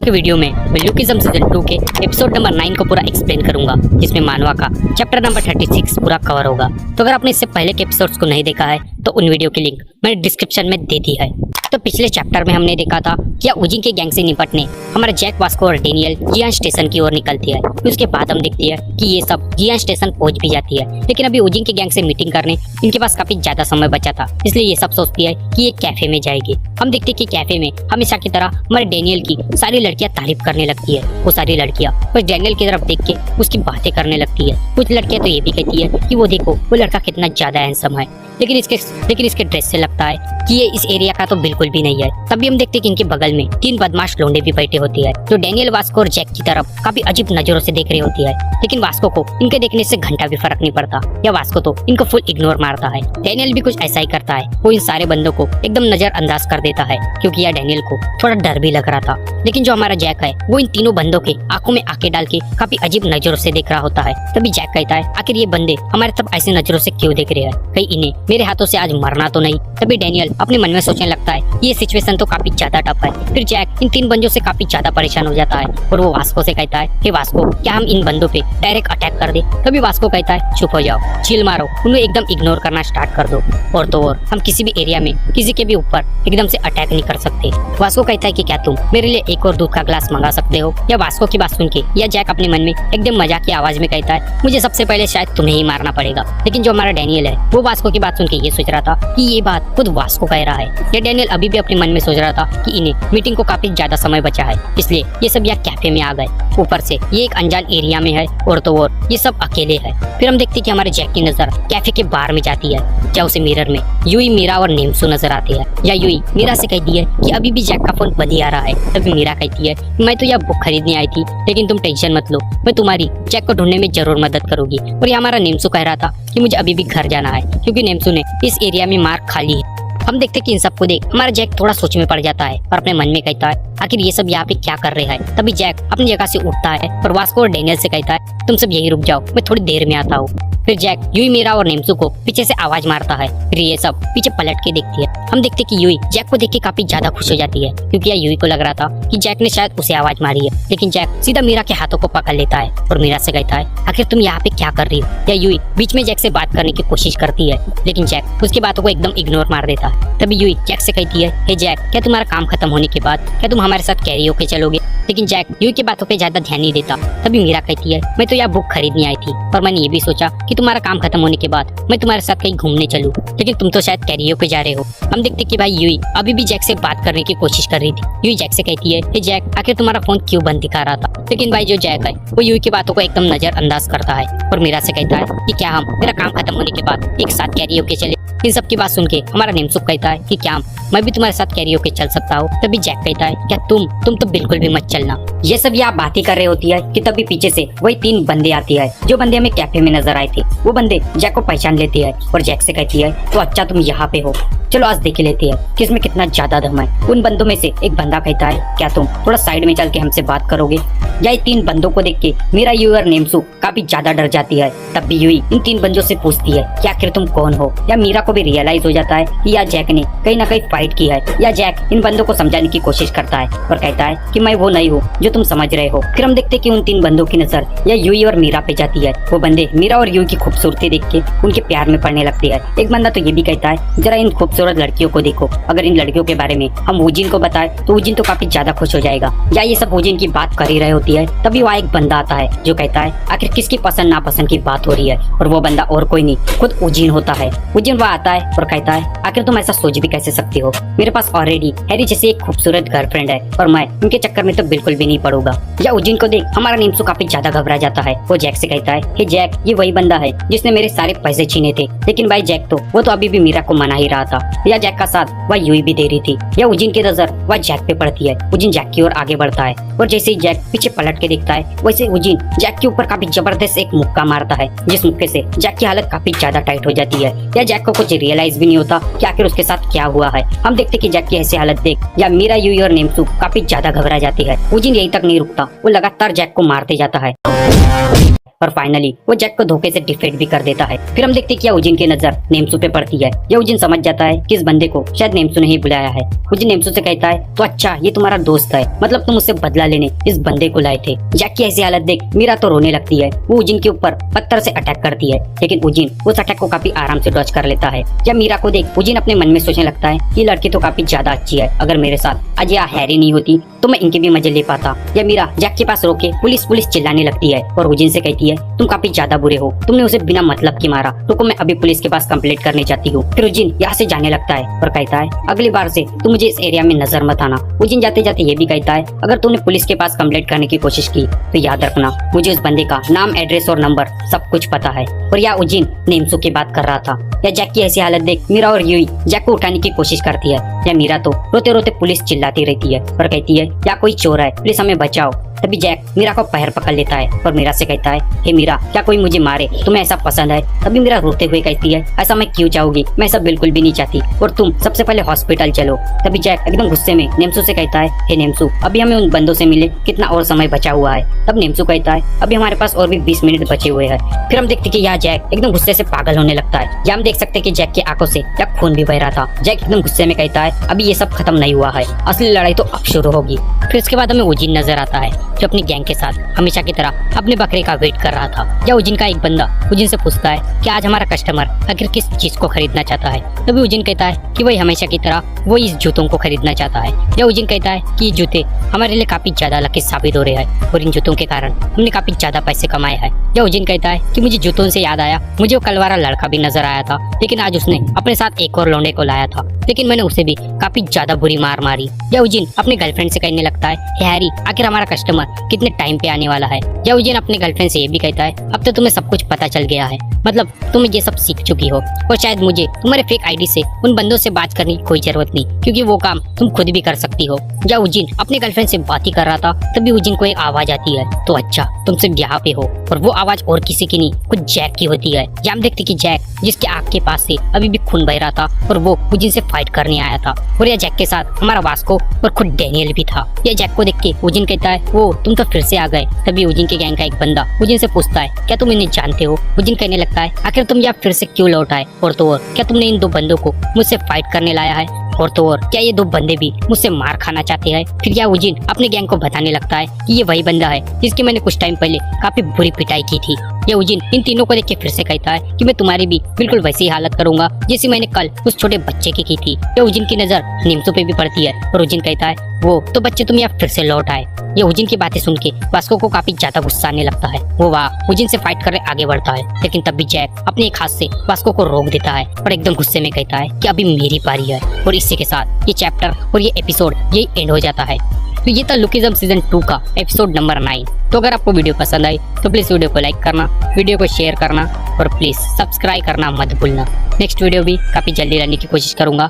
के वीडियो में मैं लुकिज्म सीजन 2 के एपिसोड नंबर 9 को पूरा एक्सप्लेन करूंगा, जिसमें मानवा का चैप्टर नंबर 36 पूरा कवर होगा। तो अगर आपने इससे पहले के एपिसोड्स को नहीं देखा है तो उन वीडियो की लिंक मैंने डिस्क्रिप्शन में दे दी है। तो पिछले चैप्टर में हमने देखा था कि उजिंग के गैंग से निपटने हमारा जैक, वास्को और डेनियल जियान स्टेशन की ओर निकलती है। उसके बाद हम देखते हैं कि ये सब जियान स्टेशन पहुंच भी जाती है, लेकिन अभी उजिंग के गैंग से मीटिंग करने इनके पास काफी ज्यादा समय बचा था, इसलिए ये सब सोचती है कि ये कैफे में जाएगी। हम देखते हैं कि कैफे में हमेशा की तरह हमारे डेनियल की सारी लड़कियां तारीफ करने लगती है। वो सारी लड़कियां बस डेनियल की तरफ देख के उसकी बातें करने लगती है। कुछ लड़कियां तो ये भी कहती है कि वो देखो वो लड़का कितना ज्यादा हैंडसम है, लेकिन इसके ड्रेस से लगता है कि ये इस एरिया का तो बिल्कुल भी नहीं है। तभी हम देखते हैं कि इनके बगल में 3 बदमाश लोंडे भी बैठे होती है, जो डेनियल, वास्को और जैक की तरफ काफी अजीब नजरों से देख रही होती है। लेकिन वास्को को इनके देखने से घंटा भी फर्क नहीं पड़ता, या वास्को तो इनको फुल इग्नोर मारता है। डेनियल भी कुछ ऐसा ही करता है, वो इन सारे बंदों को एकदम नजरअंदाज कर देता है, क्योंकि यह डेनियल को थोड़ा डर भी लग रहा था। लेकिन जो हमारा जैक है वो इन तीनों बंदों के आंखों में आंखें डाल के काफी अजीब नजरों से देख रहा होता है। तभी जैक कहता है, आखिर ये बंदे हमारे सब ऐसी नजरों से क्यों देख रहे हैं, कहीं इन्हें मेरे हाथों से आज मरना तो नहीं। तभी डेनियल अपने मन में सोचने लगता है ये सिचुएशन तो काफी ज्यादा टफ है। फिर जैक इन 3 बंदों से काफी ज्यादा परेशान हो जाता है और वो वास्को से कहता है कि वास्को, क्या हम इन बंदों पे डायरेक्ट अटैक कर दे? तभी वास्को कहता है, चुप हो जाओ, चिल मारो, उन्हें एकदम इग्नोर करना स्टार्ट कर दो, और तो और हम किसी भी एरिया में किसी के भी ऊपर एकदम से अटैक नहीं कर सकते। वास्को कहता है कि क्या तुम मेरे लिए एक और दूध का ग्लास मंगा सकते हो? या वास्को की बात सुन के या जैक अपने मन में एकदम मजाक की आवाज में कहता है, मुझे सबसे पहले शायद तुम्हें ही मारना पड़ेगा। लेकिन जो हमारा डेनियल है वो वास्को की बात सुन के ये सोच रहा था कि ये बात खुद वास्को कह रहा है। ये डेनियल अभी भी अपने मन में सोच रहा था कि इन्हें मीटिंग को काफी ज्यादा समय बचा है, इसलिए ये सब यहाँ कैफे में आ गए। ऊपर से ये एक अनजान एरिया में है, और तो और ये सब अकेले है। फिर हम देखते हैं कि हमारे जैक की नजर कैफे के बाहर में जाती है, जहाँ उसे मिरर में यूई, मीरा और नेम्सू नजर आते हैं। या यूई मीरा से कहती है कि अभी भी जैक का फोन बंद ही आ रहा है। तभी मीरा कहती है, मैं तो यह बुक खरीदने आई थी, लेकिन तुम टेंशन मत लो, मैं तुम्हारी जैक को ढूंढने में जरूर मदद करूंगी। और ये हमारा नेम्सू कह रहा था कि मुझे अभी भी घर जाना है, क्योंकि नेम्सू ने इस एरिया में मार खा ली है। हम देखते कि इन सबको देख हमारा जैक थोड़ा सोच में पड़ जाता है और अपने मन में कहता है, आखिर ये सब यहाँ पे क्या कर रहे हैं? तभी जैक अपनी जगह से उठता है और वास्को और डेनियल से कहता है, तुम सब यही रुक जाओ, मैं थोड़ी देर में आता हूँ। फिर जैक यूई, मीरा और नेम्सू को पीछे से आवाज मारता है। फिर ये सब पीछे पलट के देखती है। हम देखते कि यूई जैक को देख के काफी ज्यादा खुश हो जाती है, क्योंकि यह यूई को लग रहा था कि जैक ने शायद उसे आवाज मारी है। लेकिन जैक सीधा मीरा के हाथों को पकड़ लेता है और मीरा से कहता है, आखिर तुम यहाँ पे क्या कर रही हो? या यूई बीच में जैक से बात करने की कोशिश करती है, लेकिन जैक उसकी बातों को एकदम इग्नोर मार देता है। तभी यूई जैक से कहती है, हे जैक, क्या तुम्हारा काम खत्म होने के बाद क्या तुम हमारे साथ कैरियोके चलोगे? लेकिन जैक यूई की बातों पे ज्यादा ध्यान नहीं देता। तभी मीरा कहती है, मैं तो यह बुक खरीदने आई थी और मैंने ये भी सोचा कि तुम्हारा काम खत्म होने के बाद मैं तुम्हारे साथ कहीं घूमने चलूं, लेकिन तुम तो शायद कैरियोके जा रहे हो। हम देखते कि भाई यूई अभी भी जैक से बात करने की कोशिश कर रही थी। यूई जैक से कहती है, हे जैक, आखिर तुम्हारा फोन क्यों बंद दिखा रहा था? लेकिन भाई जो जैक है वो यूई की बातों को एकदम नजरअंदाज करता है और मीरा से कहता है कि क्या हम मेरा काम खत्म होने के बाद एक साथ कैरियोके चले? इन सब की बात सुन के हमारा नेम्सू कहता है कि क्या मैं भी तुम्हारे साथ कैरियोके चल सकता हूँ? तभी जैक कहता है, क्या तुम तो बिल्कुल भी मत चलना। ये सब यहाँ बातें कर रहे होती है कि तभी पीछे से वही 3 बंदे आती है, जो बंदे हमें कैफे में नजर आए थे। वो बंदे जैक को पहचान लेती है और जैक से कहती है, तो अच्छा तुम यहाँ पे हो, चलो आज देख लेते हैं कि इसमें कितना ज्यादा दम है। उन बंदों में से एक बंदा कहता है, क्या तुम थोड़ा साइड में चल के हमसे बात करोगे? या 3 बंदों को देख के मेरा यूई और नेम्सू काफी ज्यादा डर जाती है। तब भी यूई इन 3 बंदों से पूछती है कि आखिर तुम कौन हो? या मीरा को भी रियलाइज हो जाता है कि या जैक ने कहीं ना कहीं फाइट की है। या जैक इन बंदों को समझाने की कोशिश करता है और कहता है कि मैं वो नहीं हूँ जो तुम समझ रहे हो। फिर हम देखते कि उन 3 बंदों की नजर या यूई और मीरा पे जाती है। वो बंदे मीरा और यूई की खूबसूरती देख के उनके प्यार में पड़ने लगती है। एक बंदा तो ये भी कहता है, जरा इन खूबसूरत लड़कियों को देखो, अगर इन लड़कियों के बारे में हम वुजिन को बताएं तो वुजिन तो काफी ज्यादा खुश हो जाएगा। या ये सब वुजिन की बात कर ही रही होती है, तभी वहाँ एक बंदा आता है जो कहता है, आखिर किसकी पसंद नापसंद की बात हो रही है? और वो बंदा और कोई नहीं, खुद वुजिन होता है। वुजिन वहाँ आता है और कहता है, आखिर तुम ऐसा सोच भी कैसे सकती हो? मेरे पास ऑलरेडी हैरी जैसी एक खूबसूरत गर्लफ्रेंड है और मैं उनके चक्कर में तो बिल्कुल भी नहीं पड़ूंगा। या वुजिन को देख हमारा नेम्सू काफी ज्यादा घबरा जाता है। वो जैक से कहता है, हे जैक, ये वही बंदा है जिसने मेरे सारे पैसे छीने थे। लेकिन भाई जैक वो तो अभी भी मीरा को मना ही रहा था। या जैक का साथ वह यूई भी दे रही थी। या वुजिन की नजर वह जैक पे पड़ती है। वुजिन जैक की ओर आगे बढ़ता है और जैसे ही जैक पीछे पलट के देखता है, वैसे वुजिन जैक के ऊपर काफी जबरदस्त एक मुक्का मारता है, जिस मुक्के से जैक की हालत काफी ज्यादा टाइट हो जाती है। या जैक को कुछ रियलाइज भी नहीं होता कि आखिर उसके साथ क्या हुआ है। हम देखते कि जैक की ऐसी हालत देख या मीरा, यूई और नेम्सू काफी ज्यादा घबरा जाती है। वुजिन यहीं तक नहीं रुकता, वो लगातार जैक को मारते जाता है। और फाइनली वो जैक को धोखे से डिफेट भी कर देता है। फिर हम देखते हैं कि उजिन की नजर नेम्सू पे पड़ती है। ये उजिन समझ जाता है कि इस बंदे को शायद नेम्सू ने ही बुलाया है। उजिन नेम्सू से कहता है तो अच्छा ये तुम्हारा दोस्त है, मतलब तुम उससे बदला लेने इस बंदे को लाए थे। जैक की ऐसी हालत देख मीरा तो रोने लगती है। वो उजिन के ऊपर पत्थर से अटैक करती है, लेकिन उजिन उस अटैक को काफी आराम से डॉज कर लेता है। जब मीरा को देख उजिन अपने मन में सोचने लगता है ये लड़की तो काफी ज्यादा अच्छी है, अगर मेरे साथ आज यह हैरी नहीं होती तो मैं इनके भी मजे ले पाता। या मीरा जैक के पास रोके पुलिस चिल्लाने लगती है और उजिन से कहती है तुम काफी ज्यादा बुरे हो, तुमने उसे बिना मतलब की मारा, रुको मैं अभी पुलिस के पास कंप्लेंट करने जाती हूँ। फिर उजिन यहाँ से जाने लगता है और कहता है अगली बार से तुम मुझे इस एरिया में नजर मत आना। उजिन जाते जाते ये भी कहता है अगर तुमने पुलिस के पास कंप्लेंट करने की कोशिश की तो याद रखना मुझे उस बंदे का नाम, एड्रेस और नंबर सब कुछ पता है। और या उजिन नेम्सू की बात कर रहा था। या जैक की ऐसी हालत देख मीरा और यूई जैक को उठाने की कोशिश करती है। या मीरा तो रोते रोते पुलिस चिल्लाती रहती है और कहती है या कोई चोर है, प्लीज हमें बचाओ। तभी जैक मीरा को पैर पकड़ लेता है और मीरा से कहता है हे मीरा क्या कोई मुझे मारे, तुम्हें ऐसा पसंद है? तभी मीरा रोते हुए कहती है ऐसा मैं क्यों चाहूंगी, मैं ऐसा बिल्कुल भी नहीं चाहती, और तुम सबसे पहले हॉस्पिटल चलो। तभी जैक एकदम गुस्से में नेम्सू से कहता है हे नेम्सू अभी हमें उन बंदों से मिले कितना और समय बचा हुआ है। तब नेम्सू कहता है अभी हमारे पास और भी 20 मिनट बचे हुए हैं। फिर हम देखते कि यहाँ जैक एकदम गुस्से से पागल होने लगता है। यहाँ हम देख सकते कि जैक की आंखों से खून भी बह रहा था। जैक एकदम गुस्से में कहता है अभी ये सब खत्म नहीं हुआ है, असली लड़ाई तो अब शुरू होगी। फिर इसके बाद हमें उजिन नजर आता है जो अपनी गैंग के साथ हमेशा की तरह अपने बकरे का वेट कर रहा था। या उजिन का एक बंदा उजिन से पूछता है कि आज हमारा कस्टमर आखिर किस चीज को खरीदना चाहता है। तभी उजिन कहता है कि वही हमेशा की तरह वो इस जूतों को खरीदना चाहता है। या उजिन कहता है कि ये जूते हमारे लिए काफी ज्यादा लकी साबित हो रहे हैं और इन जूतों के कारण हमने काफी ज्यादा पैसे कमाए हैं। या उजिन कहता है कि मुझे जूतों से याद आया, मुझे वो कल वाला लड़का भी नजर आया था, लेकिन आज उसने अपने साथ एक और लौंडे को लाया था, लेकिन मैंने उसे भी काफी ज्यादा बुरी मार मारी। या उजिन अपने गर्लफ्रेंड से कहने लगता है हैरी आखिर हमारा कस्टमर कितने टाइम पे आने वाला है। या उजिन अपने गर्लफ्रेंड से ये भी कहता है अब तो तुम्हें सब कुछ पता चल गया है, मतलब तुम ये सब सीख चुकी हो और शायद मुझे तुम्हारे फेक आईडी से उन बंदों से बात करने की कोई जरूरत नहीं, क्योंकि वो काम तुम खुद भी कर सकती हो। या उजिन अपने गर्लफ्रेंड से बात ही कर रहा था, तभी उजिन को एक आवाज आती है तो अच्छा तुम सिर्फ यहाँ पे हो, और वो आवाज और किसी की नहीं खुद जैक की होती है। या हम देखते कि जैक जिसके आँख के पास से अभी भी खून बह रहा था और वो उजिन से फाइट करने आया था। और या जैक के साथ हमारा वास्को और खुद डैनियल भी था। या जैक को देख के उजिन कहता है वो तुम तो फिर से आ गए। तभी उजिन के गैंग का एक बंदा उजिन से पूछता है क्या तुम इन्हें जानते हो? उजिन कहने लगता है आखिर तुम यहाँ फिर से क्यों लौट आए, और तो और क्या तुमने इन दो बंदों को मुझसे फाइट करने लाया है, और तो और क्या ये दो बंदे भी मुझसे मार खाना चाहते हैं? फिर या उजिन अपने गैंग को बताने लगता है कि ये वही बंदा है जिसकी मैंने कुछ टाइम पहले काफी बुरी पिटाई की थी। या उजिन इन तीनों को देख के फिर से कहता है कि मैं तुम्हारी भी बिल्कुल वैसी ही हालत करूंगा जैसी मैंने कल उस छोटे बच्चे की थी। या उजिन की नजर नेम्सू पे भी पड़ती है और उजिन कहता है वो तो बच्चे तुम यहाँ फिर से लौट आए। ये उजिन की बातें सुन के वास्को को काफी ज्यादा गुस्सा आने लगता है। वो वहाँ उजिन से फाइट करने आगे बढ़ता है, लेकिन तब भी जैक अपने एक हाथ से वास्को को रोक देता है और एकदम गुस्से में कहता है कि अभी मेरी पारी है। और इसी के साथ ये चैप्टर और ये एपिसोड यही एंड हो जाता है। तो ये था लुकिज्म सीजन 2 का एपिसोड नंबर 9। तो अगर आपको वीडियो पसंद आई तो प्लीज वीडियो को लाइक करना, वीडियो को शेयर करना और प्लीज सब्सक्राइब करना मत भूलना। नेक्स्ट वीडियो भी काफी जल्दी लाने की कोशिश करूंगा।